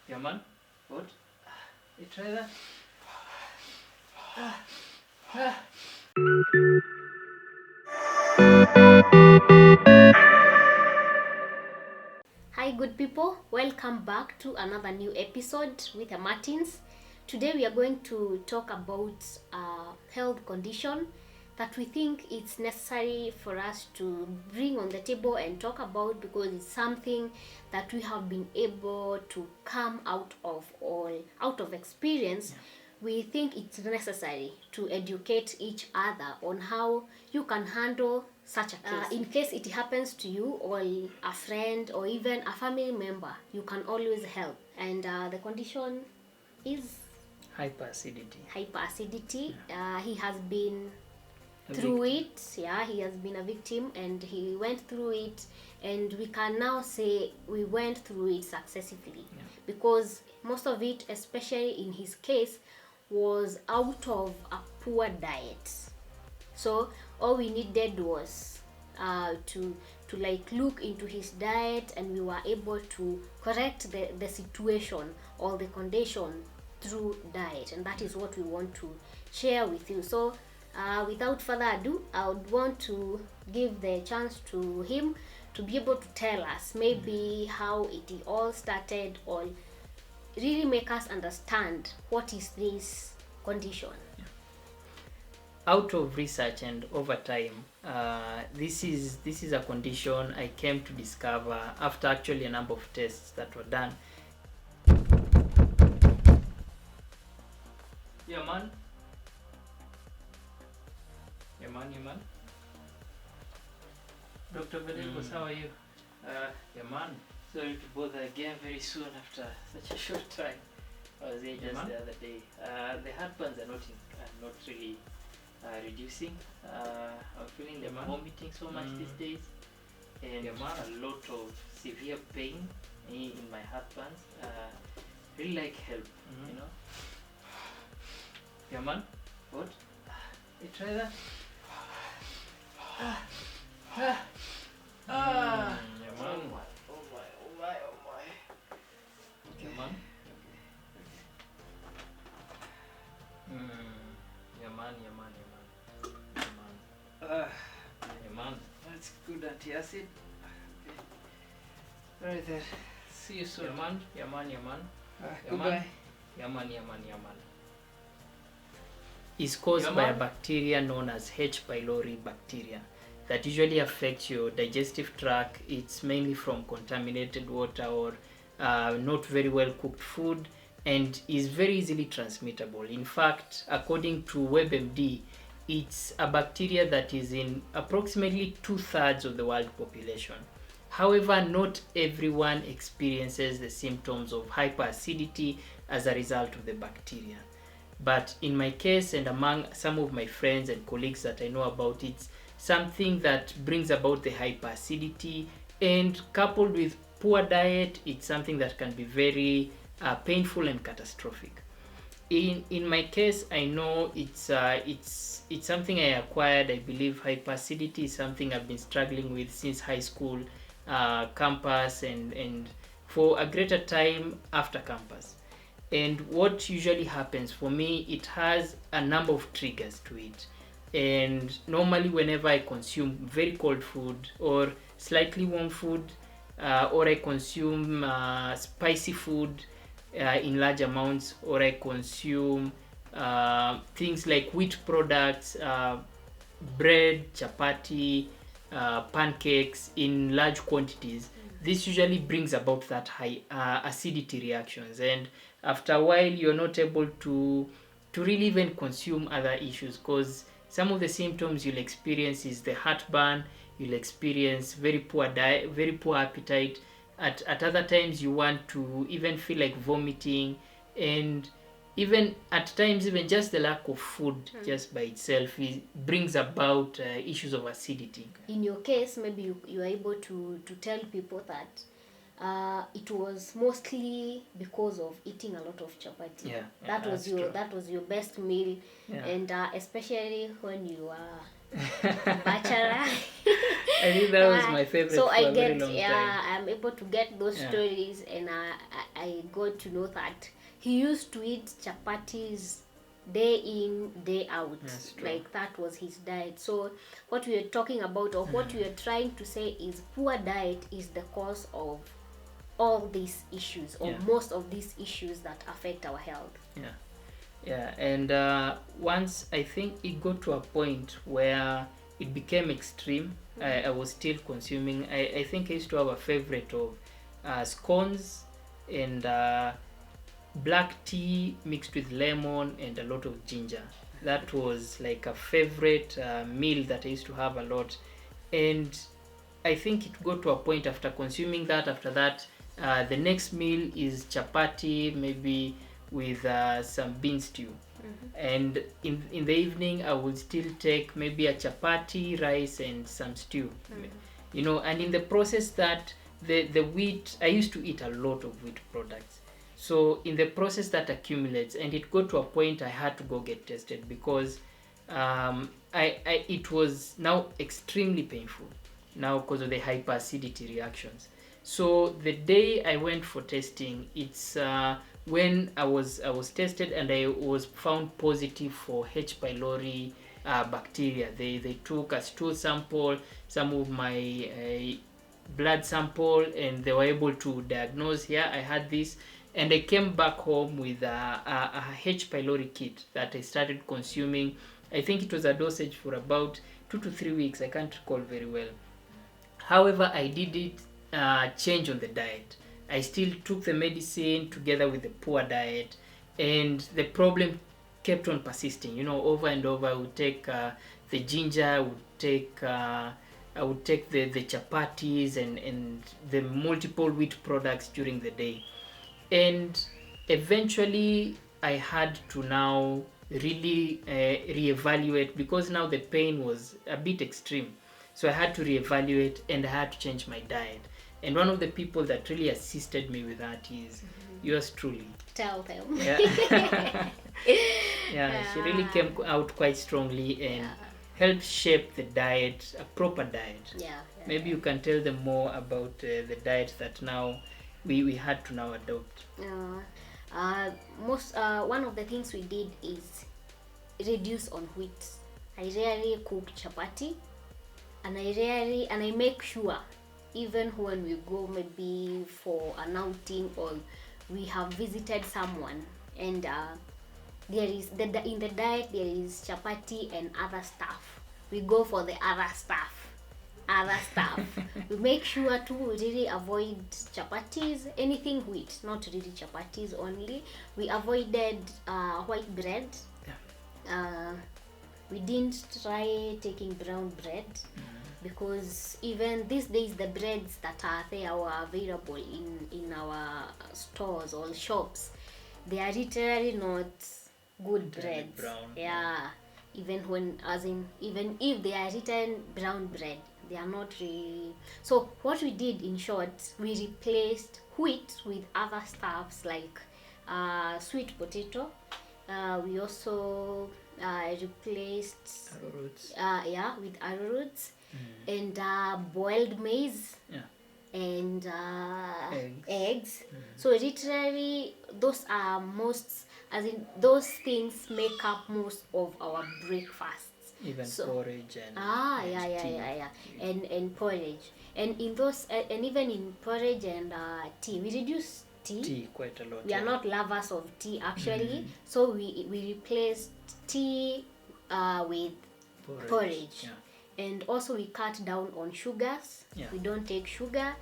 Yeah, man. What? You try that? Hi good people, welcome back to another new episode with the Martins. Today we are going to talk about a health condition that we think it's necessary for us to bring on the table and talk about, because it's something that we have been able to come out of experience. We think it's necessary to educate each other on how you can handle such a case. In case it happens to you or a friend or even a family member, you can always help. And the condition is Hyperacidity. hyperacidity. He has been through it. He has been a victim and he went through it, and we can now say we went through it successfully, because most of it, especially in his case, was out of a poor diet. So all we needed was to like look into his diet, and we were able to correct the situation or the condition through diet, and that is what we want to share with you. So without further ado, I would want to give the chance to him to be able to tell us maybe how it all started, or really make us understand what is this condition. Out of research and over time, this is a condition I came to discover after actually a number of tests that were done. Yeah, man. Yeah, man. Dr. Velegos, how are you? Yeah, man. Sorry to bother again very soon after such a short time. I was here just the other day. The heartburns are not really reducing. I'm feeling like vomiting so much these days, and a lot of severe pain in my heartburns. Really like help, you know. Yeah, man. What? You try that? Yeah, man. Oh my. Yeah, man. Yeah, man. Yeah, man. That's good antacid. Okay. Right there. See you soon. Yeah, man. Goodbye. Yeah, man. Is caused by a bacteria known as H Pylori bacteria that usually affects your digestive tract. It's mainly from contaminated water or not very well cooked food, and is very easily transmittable. In fact, according to WebMD, it's a bacteria that is in approximately 2/3 of the world population. However, not everyone experiences the symptoms of hyperacidity as a result of the bacteria. But in my case, and among some of my friends and colleagues that I know about, it's something that brings about the hyperacidity, and coupled with poor diet, it's something that can be very painful and catastrophic. In my case, I know it's something I acquired. I believe hyperacidity is something I've been struggling with since high school, campus, and for a greater time after campus. And what usually happens for me, it has a number of triggers to it. And normally whenever I consume very cold food or slightly warm food, or I consume spicy food in large amounts, or I consume things like wheat products, bread, chapati, pancakes in large quantities, this usually brings about that high acidity reactions, and after a while you're not able to really even consume other issues, because some of the symptoms you'll experience is the heartburn, you'll experience very poor diet, very poor appetite. At other times you want to even feel like vomiting, and even at times even just the lack of food just by itself brings about issues of acidity. In your case, maybe you are able to tell people that it was mostly because of eating a lot of chapati. That was your best meal, and especially when you are bachelor. I think that was my favorite So for I a very get, long yeah, time. I'm able to get those stories, and I got to know that he used to eat chapatis day in, day out. That's true. Like that was his diet. So what we are talking about, or what we are trying to say, is poor diet is the cause of all these issues, or most of these issues that affect our health. Yeah, and once I think it got to a point where it became extreme. I was still consuming. I think I used to have a favorite of scones and black tea mixed with lemon and a lot of ginger. That was like a favorite meal that I used to have a lot. And I think it got to a point after consuming that, after that, the next meal is chapati, maybe with some bean stew. And in the evening I will still take maybe a chapati, rice and some stew. You know, and in the process that the wheat, I used to eat a lot of wheat products. So in the process that accumulates, and it got to a point I had to go get tested because it was now extremely painful now because of the hyperacidity reactions. So the day I went for testing, it's when I was tested and I was found positive for H pylori bacteria. They took a stool sample, some of my blood sample, and they were able to diagnose, yeah, I had this. And I came back home with a H pylori kit that I started consuming. I think it was a dosage for about 2 to 3 weeks. I can't recall very well. However, I did it change on the diet. I still took the medicine together with the poor diet, and the problem kept on persisting. You know, over and over. I would take the ginger, I would take the chapatis and the multiple wheat products during the day. And eventually I had to now really reevaluate, because now the pain was a bit extreme. So I had to reevaluate and I had to change my diet. And one of the people that really assisted me with that is yours truly. Tell them. Yeah. Yeah, she really came out quite strongly and helped shape the diet, a proper diet. Maybe you can tell them more about the diet that now we had to now adopt. One of the things we did is reduce on wheat. I rarely cook chapati, and I make sure, even when we go maybe for an outing or we have visited someone, and there is in the diet there is chapati and other stuff, we go for the other stuff. We make sure to really avoid chapatis, anything wheat, not really chapatis only. We avoided white bread. We didn't try taking brown bread, because even these days the breads that are there are available in our stores or shops, they are literally not good breads. Brown, even if they are written brown bread, they are not really. So what we did, in short, we replaced wheat with other stuffs like sweet potato. We also replaced Arrowroots. With arrowroots, and boiled maize, and eggs. So literally those are those things make up most of our breakfasts. Even porridge and and porridge, and in those and even in porridge and tea, we reduce tea quite a lot. We are not lovers of tea actually, so we replaced tea with porridge. And also we cut down on sugars. We don't take sugar,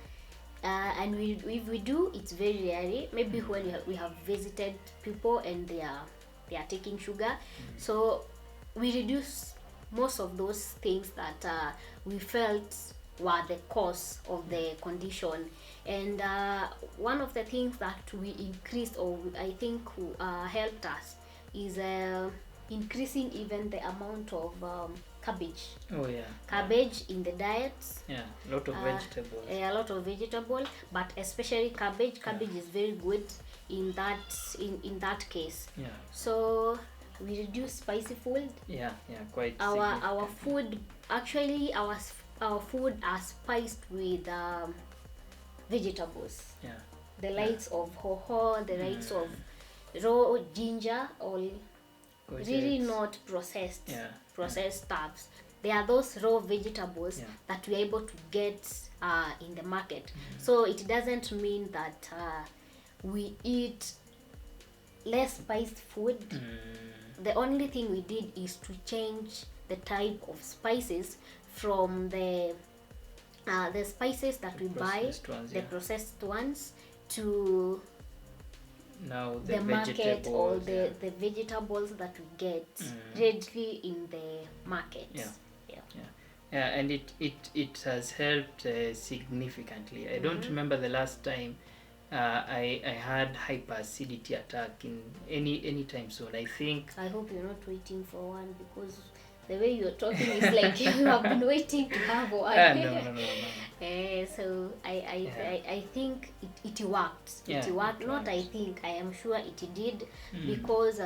and if we do, it's very rarely, maybe when we have visited people and they are taking sugar. So we reduce most of those things that we felt were the cause of the condition. And one of the things that we increased, or I think helped us, is increasing even the amount of cabbage. Cabbage in the diets. A lot of vegetables. A lot of vegetable, but especially cabbage. Cabbage is very good in that case. So we reduce spicy food. Yeah, quite Our food, actually our food are spiced with vegetables. Yeah. The likes of hoho, the likes of raw ginger, all really not processed stuffs. They are those raw vegetables that we are able to get in the market. So it doesn't mean that we eat less spiced food. The only thing we did is to change the type of spices from the spices that we buy, the processed ones, to now the market, or the vegetables that we get readily in the market. And it has helped significantly. I don't remember the last time I had hyperacidity attack in any time soon. I think. I hope you're not waiting for one, because the way you're talking is like you have been waiting to have one. No. So I think it worked. It worked. Not I think, I am sure it did, because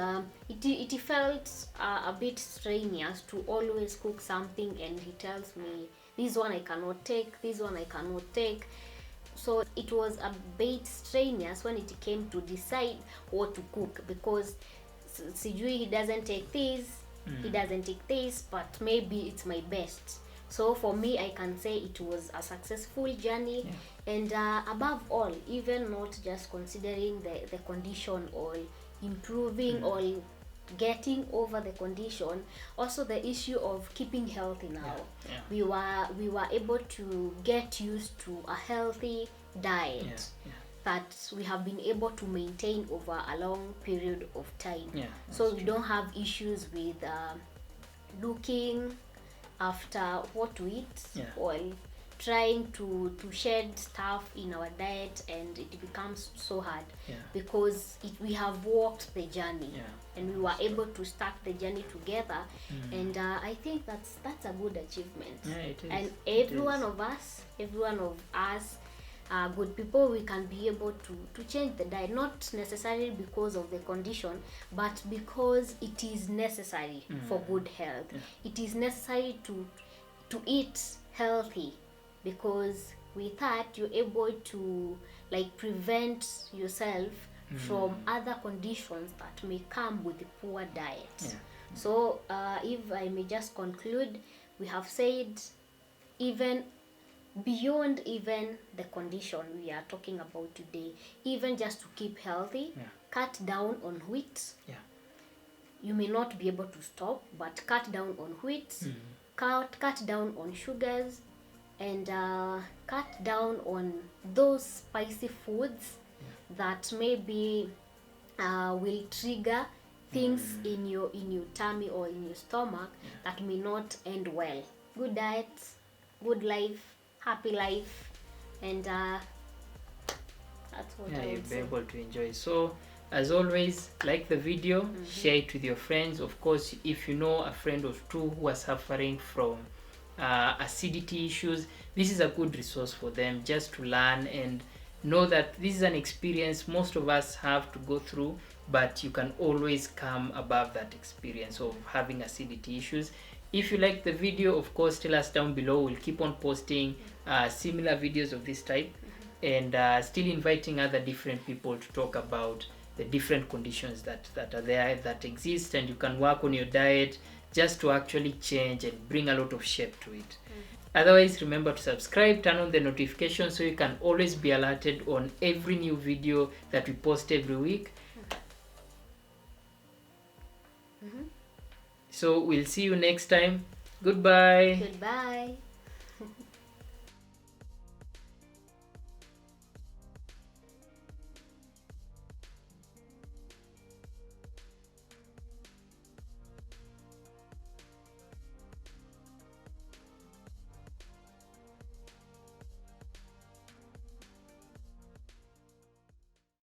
it felt a bit strenuous to always cook something and he tells me, this one I cannot take, this one I cannot take. So it was a bit strenuous when it came to decide what to cook, because sijui he doesn't take this, he doesn't take this, but maybe it's my best. So for me, I can say it was a successful journey. And above all, even not just considering the condition or improving or getting over the condition, also the issue of keeping healthy now. We were able to get used to a healthy diet that we have been able to maintain over a long period of time. So we don't have issues with looking after what to eat, or trying to shed stuff in our diet, and it becomes so hard because we have walked the journey, and we were able to start the journey together. And I think that's a good achievement. It is. And every one of us good people, we can be able to change the diet, not necessarily because of the condition, but because it is necessary for good health. It is necessary to eat healthy, because with that you're able to prevent yourself from other conditions that may come with the poor diet. So if I may just conclude, we have said, even beyond even the condition we are talking about today, even just to keep healthy, cut down on wheat. You may not be able to stop, but cut down on wheat, cut down on sugars, and cut down on those spicy foods that maybe will trigger things in your tummy or in your stomach that may not end well. Good diet, good life, happy life, and that's what I would say. You'll be able to enjoy. So as always, like the video, share it with your friends. Of course, if you know a friend or two who are suffering from acidity issues, this is a good resource for them, just to learn and know that this is an experience most of us have to go through, but you can always come above that experience of having acidity issues. If you like the video, of course, tell us down below. We'll keep on posting similar videos of this type, and still inviting other different people to talk about the different conditions that are there, that exist, and you can work on your diet just to actually change and bring a lot of shape to it. Otherwise, remember to subscribe, turn on the notification so you can always be alerted on every new video that we post every week. So we'll see you next time. Goodbye. Goodbye.